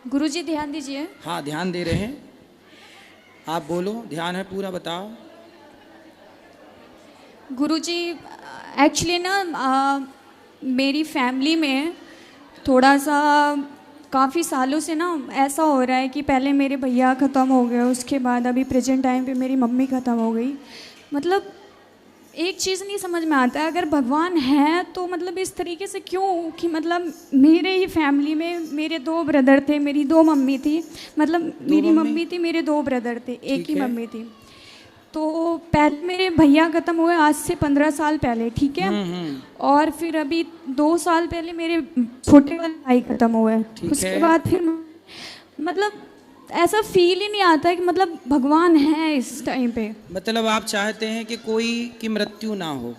गुरुजी ध्यान दीजिए। हाँ ध्यान दे रहे हैं। आप बोलो, ध्यान है पूरा, बताओ। गुरुजी एक्चुअली ना मेरी फैमिली में थोड़ा सा काफ़ी सालों से ना ऐसा हो रहा है कि पहले मेरे भैया ख़त्म हो गए, उसके बाद अभी प्रेजेंट टाइम पे मेरी मम्मी ख़त्म हो गई। मतलब एक चीज़ नहीं समझ में आता है, अगर भगवान है तो मतलब इस तरीके से क्यों कि मतलब मेरे ही फैमिली में मेरे दो ब्रदर थे, मेरी दो मम्मी थी, मतलब मेरी मम्मी थी, मेरे दो ब्रदर थे, एक ही मम्मी थी। तो पहले मेरे भैया ख़त्म हुए आज से 15 साल पहले, ठीक है। और फिर अभी 2 साल पहले मेरे छोटे वाले भाई ख़त्म हुए। उसके बाद फिर मतलब ऐसा फील ही नहीं आता है कि मतलब भगवान है इस टाइम पे। मतलब आप चाहते हैं कि कोई की मृत्यु ना हो?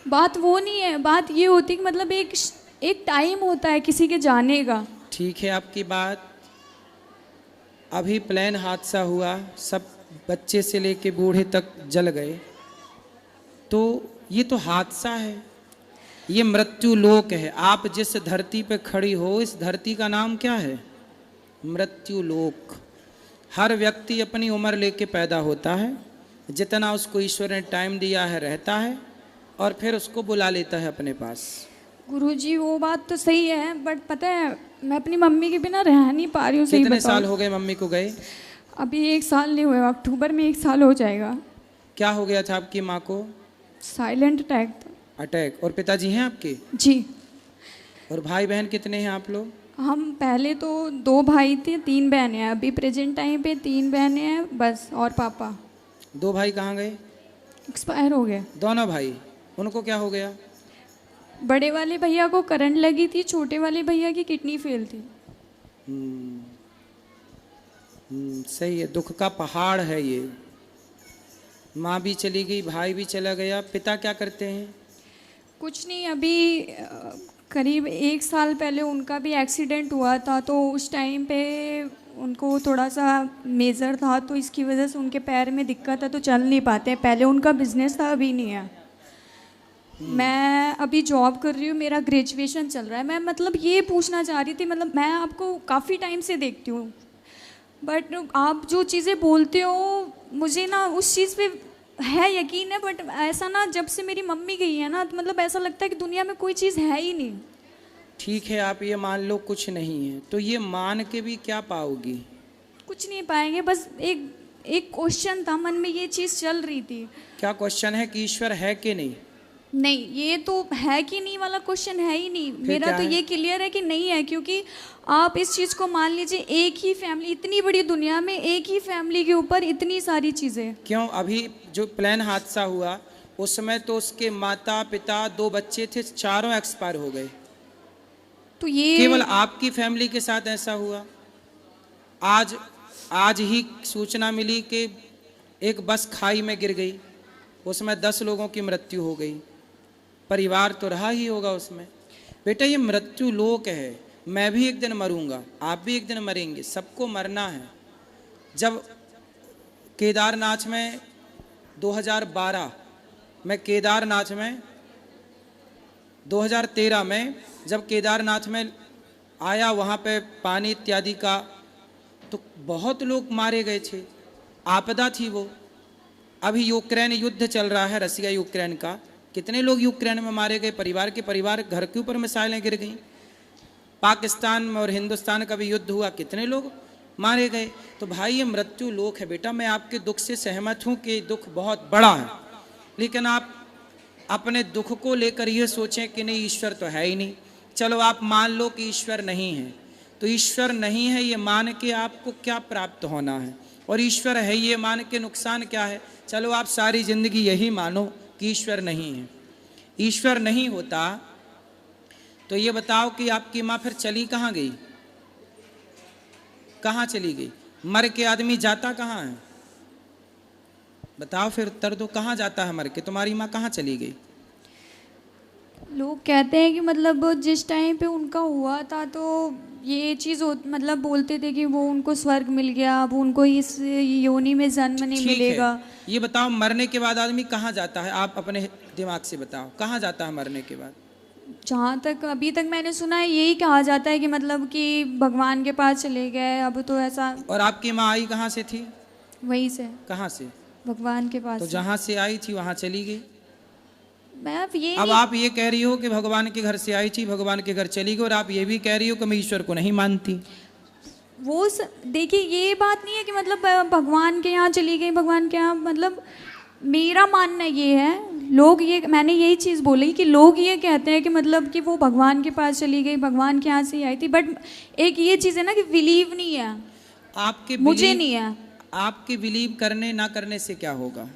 बात वो नहीं है, बात ये होती है कि मतलब एक टाइम होता है किसी के जाने का। ठीक है आपकी बात। अभी प्लेन हादसा हुआ, सब बच्चे से लेके बूढ़े तक जल गए, तो ये तो हादसा है, ये मृत्यु लोक है। आप जिस धरती पे खड़ी हो, इस धरती का नाम क्या है? मृत्यु लोक। हर व्यक्ति अपनी उम्र लेके पैदा होता है, जितना उसको ईश्वर ने टाइम दिया है रहता है, और फिर उसको बुला लेता है अपने पास। गुरुजी वो बात तो सही है, बट पता है मैं अपनी मम्मी के बिना रह नहीं पा रही हूँ। सही कितने बताओ। साल हो गए मम्मी को गए? अभी 1 साल नहीं हुआ, अक्टूबर में 1 साल हो जाएगा। क्या हो गया था आपकी माँ को? साइलेंट अटैक था। अटैक। और पिताजी हैं आपके? जी। और भाई बहन कितने हैं आप लोग? हम पहले तो 2 भाई थे, 3 बहनें हैं। अभी प्रेजेंट टाइम पे 3 बहनें हैं बस, और पापा। 2 भाई कहाँ गए? एक्सपायर हो गए दोनों भाई? उनको क्या हो गया? बड़े वाले भैया को करंट लगी थी, छोटे वाले भैया की किडनी फेल थी। सही है, दुख का पहाड़ है ये। माँ भी चली गई, भाई भी चला गया। पिता क्या करते हैं? कुछ नहीं, अभी करीब 1 साल पहले उनका भी एक्सीडेंट हुआ था, तो उस टाइम पे उनको थोड़ा सा मेजर था, तो इसकी वजह से उनके पैर में दिक्कत है, तो चल नहीं पाते। पहले उनका बिजनेस था, अभी नहीं है। मैं अभी जॉब कर रही हूँ, मेरा ग्रेजुएशन चल रहा है। मैं मतलब ये पूछना चाह रही थी, मतलब मैं आपको काफ़ी टाइम से देखती हूँ, बट आप जो चीज़ें बोलते हो मुझे ना उस चीज़ पे है यकीन है, बट ऐसा ना जब से मेरी मम्मी गई है ना, तो मतलब ऐसा लगता है कि दुनिया में कोई चीज़ है ही नहीं। ठीक है, आप ये मान लो कुछ नहीं है, तो ये मान के भी क्या पाओगी? कुछ नहीं पाएंगे, बस एक एक क्वेश्चन था मन में, ये चीज़ चल रही थी। क्या क्वेश्चन है कि ईश्वर है कि नहीं? नहीं, ये तो है कि नहीं वाला क्वेश्चन है ही नहीं। मेरा तो है? ये क्लियर है कि नहीं है, क्योंकि आप इस चीज़ को मान लीजिए, एक ही फैमिली, इतनी बड़ी दुनिया में एक ही फैमिली के ऊपर इतनी सारी चीज़ें। क्यों? अभी जो प्लेन हादसा हुआ उस समय तो उसके माता पिता 2 बच्चे थे, चारों एक्सपायर हो गए। तो ये केवल आपकी फैमिली के साथ ऐसा हुआ? आज ही सूचना मिली कि एक बस खाई में गिर गई, उसमें 10 लोगों की मृत्यु हो गई। परिवार तो रहा ही होगा उसमें। बेटा ये मृत्यु लोक है, मैं भी एक दिन मरूंगा, आप भी एक दिन मरेंगे, सबको मरना है। जब केदारनाथ में 2012 में 2013 में जब केदारनाथ में आया, वहाँ पे पानी इत्यादि का, तो बहुत लोग मारे गए थे, आपदा थी वो। अभी यूक्रेन युद्ध चल रहा है, रसिया यूक्रेन का, कितने लोग यूक्रेन में मारे गए, परिवार के परिवार, घर के ऊपर मिसाइलें गिर गई। पाकिस्तान और हिंदुस्तान का भी युद्ध हुआ, कितने लोग मारे गए। तो भाई ये मृत्यु लोक है। बेटा मैं आपके दुख से सहमत हूँ कि दुख बहुत बड़ा है, लेकिन आप अपने दुख को लेकर ये सोचें कि नहीं ईश्वर तो है ही नहीं। चलो आप मान लो कि ईश्वर नहीं है, तो ईश्वर नहीं है ये मान के आपको क्या प्राप्त होना है, और ईश्वर है ये मान के नुकसान क्या है? चलो आप सारी जिंदगी यही मानो कि ईश्वर नहीं है। ईश्वर नहीं होता तो ये बताओ कि आपकी माँ फिर चली कहाँ गई? कहाँ चली गई? मर के आदमी जाता कहाँ है? बताओ फिर, उत्तर दो, कहाँ जाता है मर के? तुम्हारी माँ कहाँ चली गई? लोग कहते हैं कि मतलब जिस टाइम पे उनका हुआ था, तो ये चीज़ मतलब बोलते थे कि वो उनको स्वर्ग मिल गया, अब उनको इस योनि में जन्म नहीं मिलेगा। ये बताओ मरने के बाद आदमी कहाँ जाता है? आप अपने दिमाग से बताओ, कहाँ जाता है मरने के बाद? जहाँ तक अभी तक मैंने सुना है यही कहा जाता है कि मतलब कि भगवान के पास चले गए, अब तो ऐसा। और आपकी माँ आई कहाँ से थी? वहीं से, कहाँ से? भगवान के पास तो से। जहाँ से आई थी वहाँ चली गई। मैं अब ये अब नहीं, आप ये कह रही हो कि भगवान के घर से आई थी, भगवान के घर चली गई, और आप ये भी कह रही हो कि मैं ईश्वर को नहीं मानती। देखिए ये बात नहीं है कि मतलब भगवान के यहाँ चली गई, भगवान के यहाँ, मतलब मेरा मानना ये है, लोग ये, मैंने यही चीज़ बोली कि लोग ये कहते हैं कि मतलब कि वो भगवान के पास चली गई, भगवान के यहाँ से ही आई थी, बट एक ये चीज़ है ना कि बिलीव नहीं है, आपके मुझे believe- नहीं है। आपके बिलीव करने ना करने से क्या होगा?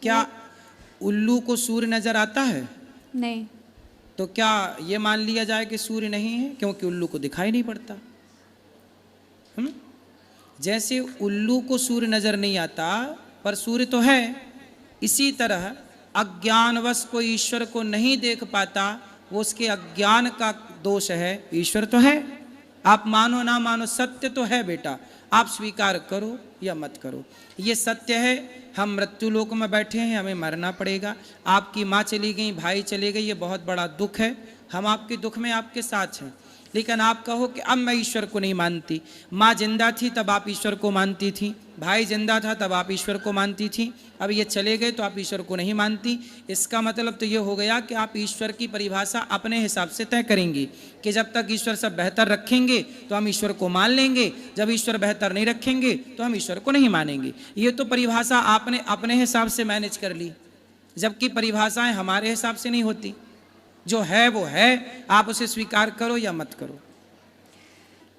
क्या उल्लू को सूर्य नजर आता है? नहीं। तो क्या ये मान लिया जाए कि सूर्य नहीं है क्योंकि उल्लू को दिखाई नहीं पड़ता? जैसे उल्लू को सूर्य नजर नहीं आता पर सूर्य तो है, इसी तरह अज्ञानवश को ईश्वर को नहीं देख पाता, वो उसके अज्ञान का दोष है, ईश्वर तो है। आप मानो ना मानो, सत्य तो है बेटा, आप स्वीकार करो या मत करो, ये सत्य है। हम मृत्यु लोक में बैठे हैं, हमें मरना पड़ेगा। आपकी माँ चली गई, भाई चले गए, ये बहुत बड़ा दुख है, हम आपके दुख में आपके साथ हैं। लेकिन आप कहो कि अब मैं ईश्वर को नहीं मानती। माँ जिंदा थी तब आप ईश्वर को मानती थी, भाई जिंदा था तब आप ईश्वर को मानती थी, अब ये चले गए तो आप ईश्वर को नहीं मानती। इसका मतलब तो ये हो गया कि आप ईश्वर की परिभाषा अपने हिसाब से तय करेंगी कि जब तक ईश्वर सब बेहतर रखेंगे तो हम ईश्वर को मान लेंगे, जब ईश्वर बेहतर नहीं रखेंगे तो हम ईश्वर को नहीं मानेंगे। ये तो परिभाषा आपने अपने हिसाब से मैनेज कर ली, जबकि परिभाषाएं हमारे हिसाब से नहीं होती। जो है वो है, आप उसे स्वीकार करो या मत करो।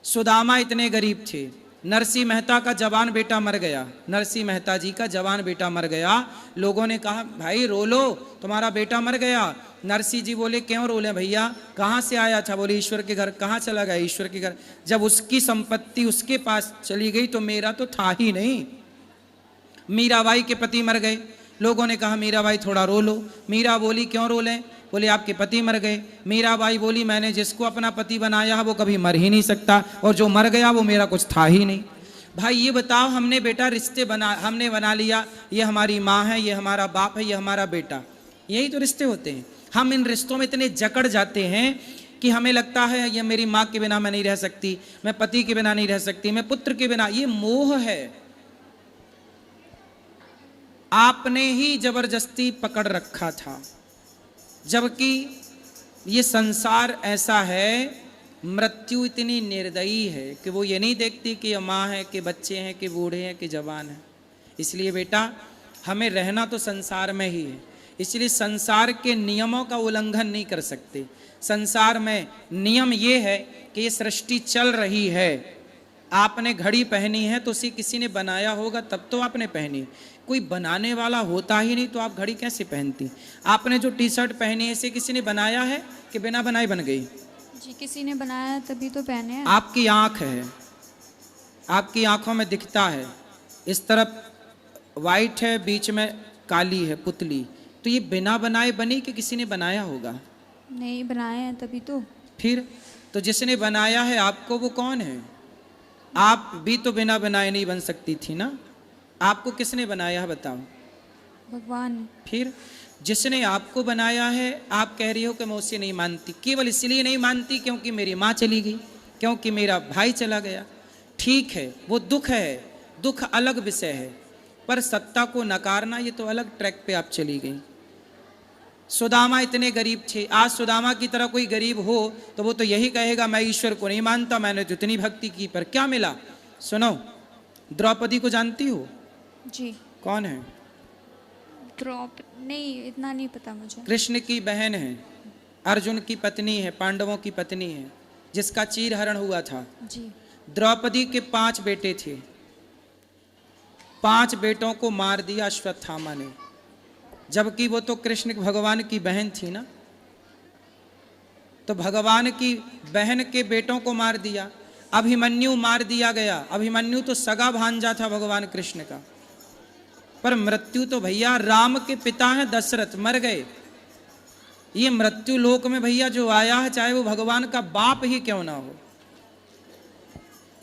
सुदामा इतने गरीब थे, नरसिंह मेहता का जवान बेटा मर गया, नरसिंह मेहता जी का जवान बेटा मर गया। लोगों ने कहा भाई रो लो, तुम्हारा बेटा मर गया। नरसिंह जी बोले क्यों रो ले भैया, कहाँ से आया था? बोले ईश्वर के घर। कहाँ चला गया? ईश्वर के घर। जब उसकी संपत्ति उसके पास चली गई तो मेरा तो था ही नहीं। मीराबाई के पति मर गए, लोगों ने कहा मीराबाई थोड़ा रो लो। मीरा बोली क्यों रो लें? बोले आपके पति मर गए। मीराबाई बोली मैंने जिसको अपना पति बनाया है वो कभी मर ही नहीं सकता, और जो मर गया वो मेरा कुछ था ही नहीं। भाई ये बताओ, हमने बेटा रिश्ते हमने बना लिया, ये हमारी माँ है, ये हमारा बाप है, ये हमारा बेटा, यही तो रिश्ते होते हैं। हम इन रिश्तों में इतने जकड़ जाते हैं कि हमें लगता है ये मेरी माँ के बिना मैं नहीं रह सकती, मैं पति के बिना नहीं रह सकती, मैं पुत्र के बिना। ये मोह है, आपने ही जबरदस्ती पकड़ रखा था। जबकि ये संसार ऐसा है, मृत्यु इतनी निर्दयी है कि वो ये नहीं देखती कि ये माँ है कि बच्चे हैं कि बूढ़े हैं कि जवान हैं। इसलिए बेटा हमें रहना तो संसार में ही है, इसलिए संसार के नियमों का उल्लंघन नहीं कर सकते। संसार में नियम ये है कि ये सृष्टि चल रही है, आपने घड़ी पहनी है तो उसे किसी ने बनाया होगा तब तो आपने पहनी, कोई बनाने वाला होता ही नहीं तो आप घड़ी कैसे पहनती? आपने जो टी शर्ट पहनी है इसे किसी ने बनाया है कि बिना बनाए बन गई? जी किसी ने बनाया तभी तो पहने हैं। आपकी आंख है, आपकी आंखों में दिखता है, इस तरफ वाइट है बीच में काली है पुतली, तो ये बिना बनाए बनी कि किसी ने बनाया होगा? नहीं बनाए हैं तभी तो। फिर तो जिसने बनाया है आपको वो कौन है? आप भी तो बिना बनाए नहीं बन सकती थी ना, आपको किसने बनाया है बताओ? भगवान। फिर जिसने आपको बनाया है, आप कह रही हो कि मैं उसे नहीं मानती, केवल इसलिए नहीं मानती क्योंकि मेरी माँ चली गई, क्योंकि मेरा भाई चला गया। ठीक है, वो दुख है, दुख अलग विषय है, पर सत्ता को नकारना ये तो अलग ट्रैक पे आप चली गई। सुदामा इतने गरीब थे, आज सुदामा की तरह कोई गरीब हो तो वो तो यही कहेगा मैं ईश्वर को नहीं मानता, मैंने तो इतनी भक्ति की, पर क्या मिला? सुनो, द्रौपदी को जानती हो? जी। कौन है? नहीं, इतना नहीं पता मुझे। कृष्ण की बहन है, अर्जुन की पत्नी है, पांडवों की पत्नी है, जिसका चीर हरण हुआ था। जी। द्रौपदी के 5 बेटे थे, 5 बेटों को मार दिया अश्वत्थामा ने, जबकि वो तो कृष्ण भगवान की बहन थी ना। तो भगवान की बहन के बेटों को मार दिया। अभिमन्यु मार दिया गया, अभिमन्यु तो सगा भांजा था भगवान कृष्ण का, पर मृत्यु तो भैया राम के पिता हैं दशरथ, मर गए। ये मृत्यु लोक में भैया जो आया है, चाहे वो भगवान का बाप ही क्यों ना हो,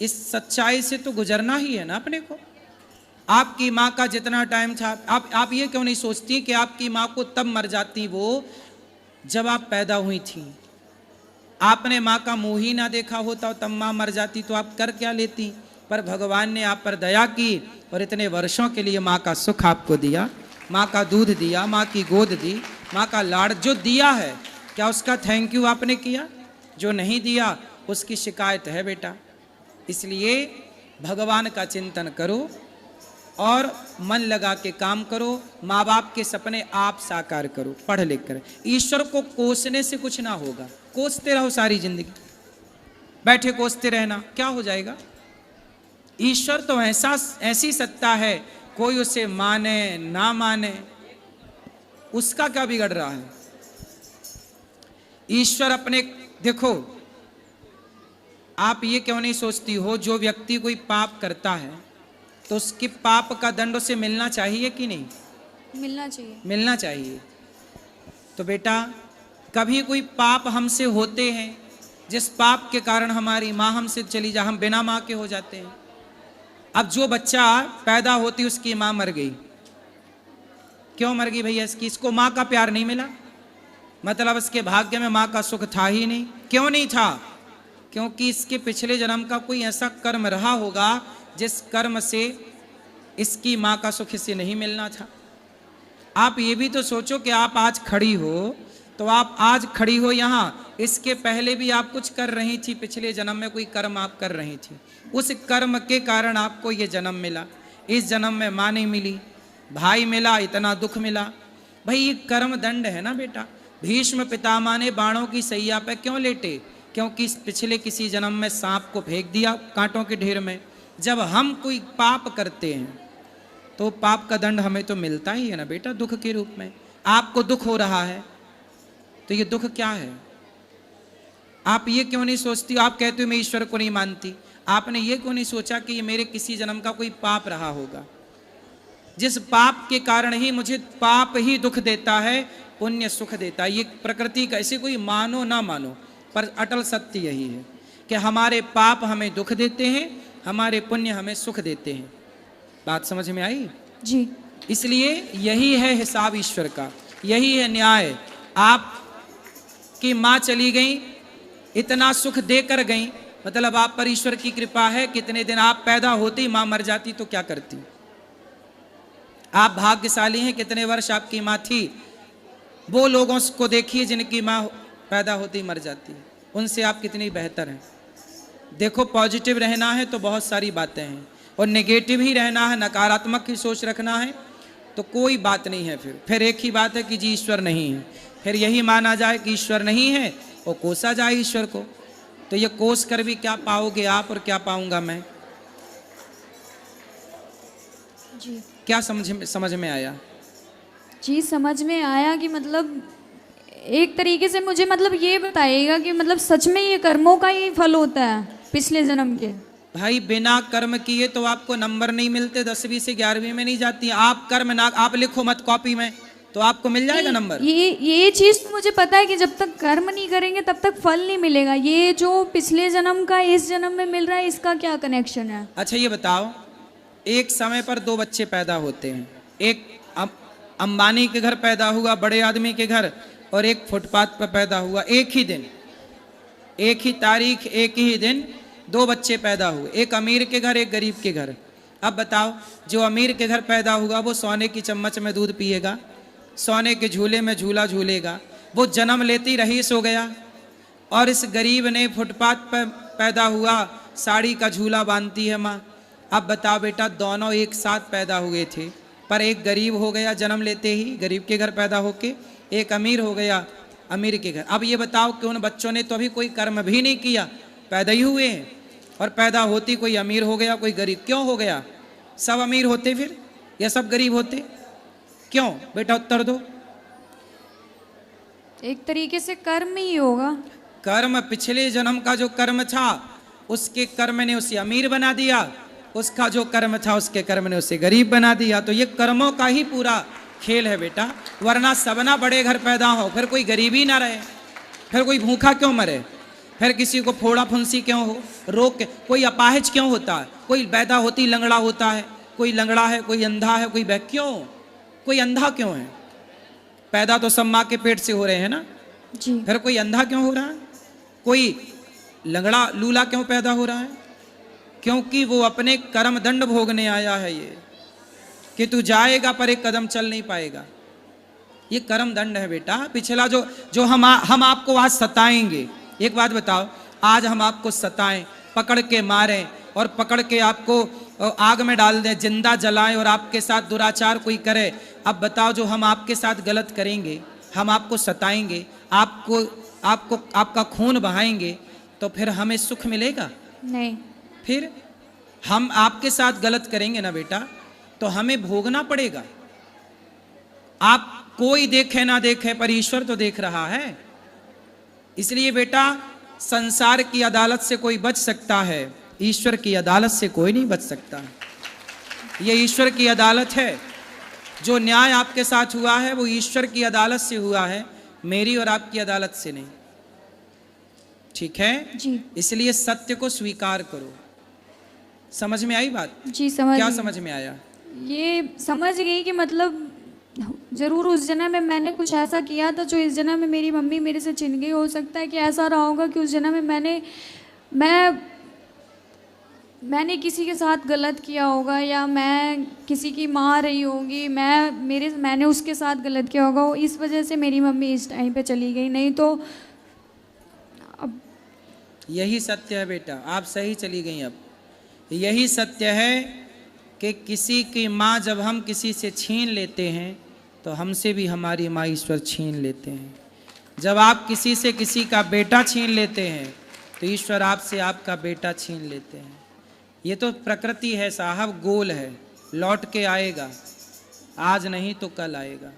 इस सच्चाई से तो गुजरना ही है ना अपने को। आपकी माँ का जितना टाइम था, आप ये क्यों नहीं सोचती कि आपकी माँ को तब मर जाती वो जब आप पैदा हुई थी, आपने माँ का मुंह ही ना देखा होता तब माँ मर जाती तो आप कर क्या लेती? पर भगवान ने आप पर दया की और इतने वर्षों के लिए माँ का सुख आपको दिया, माँ का दूध दिया, माँ की गोद दी, माँ का लाड़ जो दिया है, क्या उसका थैंक यू आपने किया? जो नहीं दिया उसकी शिकायत है बेटा। इसलिए भगवान का चिंतन करो और मन लगा के काम करो, माँ बाप के सपने आप साकार करो पढ़ लिख कर। ईश्वर को कोसने से कुछ ना होगा, कोसते रहो सारी जिंदगी, बैठे कोसते रहना क्या हो जाएगा? ईश्वर तो ऐसी सत्ता है, कोई उसे माने ना माने उसका क्या बिगड़ रहा है? ईश्वर अपने, देखो आप ये क्यों नहीं सोचती हो, जो व्यक्ति कोई पाप करता है तो उसके पाप का दंड उसे मिलना चाहिए कि नहीं? मिलना चाहिए। मिलना चाहिए। तो बेटा कभी कोई पाप हमसे होते हैं जिस पाप के कारण हमारी माँ हमसे चली जा, हम बिना माँ के हो जाते हैं। अब जो बच्चा पैदा होती उसकी माँ मर गई, क्यों मर गई भैया? इसको माँ का प्यार नहीं मिला, मतलब इसके भाग्य में माँ का सुख था ही नहीं। क्यों नहीं था? क्योंकि इसके पिछले जन्म का कोई ऐसा कर्म रहा होगा जिस कर्म से इसकी माँ का सुख इसे नहीं मिलना था। आप ये भी तो सोचो कि आप आज खड़ी हो, तो आप आज खड़ी हो यहाँ, इसके पहले भी आप कुछ कर रही थी, पिछले जन्म में कोई कर्म आप कर रही थी, उस कर्म के कारण आपको ये जन्म मिला। इस जन्म में माँ नहीं मिली, भाई मिला, इतना दुख मिला। भाई ये कर्म दंड है ना बेटा। भीष्म पितामह ने बाणों की सैया पे क्यों लेटे? क्योंकि पिछले किसी जन्म में सांप को फेंक दिया कांटों के ढेर में। जब हम कोई पाप करते हैं तो पाप का दंड हमें तो मिलता ही है ना बेटा, दुख के रूप में। आपको दुख हो रहा है तो ये दुख क्या है? आप ये क्यों नहीं सोचती? आप कहते हो मैं ईश्वर को नहीं मानती, आपने ये क्यों नहीं सोचा कि ये मेरे किसी जन्म का कोई पाप रहा होगा, जिस पाप के कारण ही मुझे पाप ही दुख देता है, पुण्य सुख देता है। ये प्रकृति का, ऐसे कोई मानो ना मानो पर अटल सत्य यही है कि हमारे पाप हमें दुख देते हैं, हमारे पुण्य हमें सुख देते हैं। बात समझ में आई जी। इसलिए यही है हिसाब ईश्वर का, यही है न्याय। आप की माँ चली गई, इतना सुख देकर गई, मतलब आप पर ईश्वर की कृपा है। कितने दिन आप पैदा होती माँ मर जाती तो क्या करती? आप भाग्यशाली हैं, कितने वर्ष आपकी माँ थी। वो लोगों को देखिए जिनकी माँ पैदा होती मर जाती है, उनसे आप कितनी बेहतर हैं। देखो पॉजिटिव रहना है तो बहुत सारी बातें हैं, और नेगेटिव ही रहना है, नकारात्मक ही सोच रखना है तो कोई बात नहीं है। फिर एक ही बात है कि जी ईश्वर नहीं है, फिर यही माना जाए कि ईश्वर नहीं है और कोसा जाए ईश्वर को। तो ये कोस कर भी क्या पाओगे आप और क्या पाऊंगा मैं? जी। क्या समझ में आया? जी समझ में आया कि मतलब एक तरीके से मुझे मतलब ये बताइएगा कि मतलब सच में ये कर्मों का ही फल होता है पिछले जन्म के? भाई बिना कर्म किए तो आपको नंबर नहीं मिलते, 10वीं से 11वीं में नहीं जाती। आप कर्म ना, आप लिखो मत कॉपी में तो आपको मिल जाएगा नंबर। ये चीज तो मुझे पता है कि जब तक कर्म नहीं करेंगे तब तक फल नहीं मिलेगा। ये जो पिछले जन्म का इस जन्म में मिल रहा है, इसका क्या कनेक्शन है? अच्छा ये बताओ, एक समय पर दो बच्चे पैदा होते हैं, एक अंबानी के घर पैदा हुआ, बड़े आदमी के घर, और एक फुटपाथ पर पैदा हुआ। एक ही दिन, एक ही तारीख, एक ही दिन दो बच्चे पैदा हुए, एक अमीर के घर, एक गरीब के घर। अब बताओ, जो अमीर के घर पैदा हुआ वो सोने की चम्मच में दूध पिएगा, सोने के झूले में झूला झूलेगा, वो जन्म लेते ही रईस हो गया। और इस गरीब ने फुटपाथ पर पैदा हुआ, साड़ी का झूला बांधती है माँ। अब बताओ बेटा, दोनों एक साथ पैदा हुए थे, पर एक गरीब हो गया जन्म लेते ही, गरीब के घर पैदा होके, एक अमीर हो गया अमीर के घर। अब ये बताओ कि उन बच्चों ने तो अभी कोई कर्म भी नहीं किया, पैदा ही हुए हैं, और पैदा होती कोई अमीर हो गया कोई गरीब। क्यों हो गया? सब अमीर होते फिर या सब गरीब होते? क्यों बेटा, उत्तर दो। एक तरीके से कर्म ही होगा। कर्म, पिछले जन्म का जो कर्म था उसके कर्म ने उसे अमीर बना दिया, उसका जो कर्म था उसके कर्म ने उसे गरीब बना दिया। तो ये कर्मों का ही पूरा खेल है बेटा, वरना सबना बड़े घर पैदा हो, फिर कोई गरीबी ना रहे, फिर कोई भूखा क्यों मरे, फिर किसी को फोड़ा फुंसी क्यों हो, रोग, कोई अपाहिज क्यों होता है, कोई पैदा होती लंगड़ा होता है, कोई लंगड़ा है, कोई अंधा है, कोई क्यों, कोई अंधा क्यों है? पैदा तो सब माँ के पेट से हो रहे हैं ना, जी। फिर कोई अंधा क्यों हो रहा है, कोई लंगड़ा लूला क्यों पैदा हो रहा है? क्योंकि वो अपने कर्म दंड भोगने आया है, ये कि तू जाएगा पर एक कदम चल नहीं पाएगा। ये कर्म दंड है बेटा। पिछला जो हम आपको आज सताएंगे, एक बात बताओ, आज हम आपको सताएं, पकड़ के मारें और पकड़ के आपको आग में डाल दें, जिंदा जलाएं और आपके साथ दुराचार कोई करे, अब बताओ जो हम आपके साथ गलत करेंगे, हम आपको सताएंगे, आपको आपका खून बहाएंगे, तो फिर हमें सुख मिलेगा? नहीं। फिर हम आपके साथ गलत करेंगे ना बेटा, तो हमें भोगना पड़ेगा। आप कोई देखे ना देखे पर ईश्वर तो देख रहा है। इसलिए बेटा संसार की अदालत से कोई बच सकता है, ईश्वर की अदालत से कोई नहीं बच सकता। ये ईश्वर की अदालत है। जो न्याय आपके साथ हुआ है वो ईश्वर की अदालत से हुआ है, मेरी और आपकी अदालत से नहीं। ठीक है जी। इसलिए सत्य को स्वीकार करो। समझ में आई बात? जी समझ क्या गई। समझ में आया? ये समझ गई कि मतलब जरूर उस जन्म में मैंने कुछ ऐसा किया था जो इस जन्म में मेरी मम्मी मेरे से छिन गई। हो सकता है कि ऐसा रहा होगा कि उस जन्म में मैंने किसी के साथ गलत किया होगा, या मैं किसी की माँ रही होगी, मैंने उसके साथ गलत किया होगा, इस वजह से मेरी मम्मी इस टाइम पे चली गई। नहीं तो अब यही सत्य है बेटा, आप सही चली गई। अब यही सत्य है कि किसी की माँ जब हम किसी से छीन लेते हैं तो हमसे भी हमारी माँ ईश्वर छीन लेते हैं। जब आप किसी से किसी का बेटा छीन लेते हैं तो ईश्वर आपसे आपका बेटा छीन लेते हैं। ये तो प्रकृति है साहब, गोल है, लौट के आएगा, आज नहीं तो कल आएगा।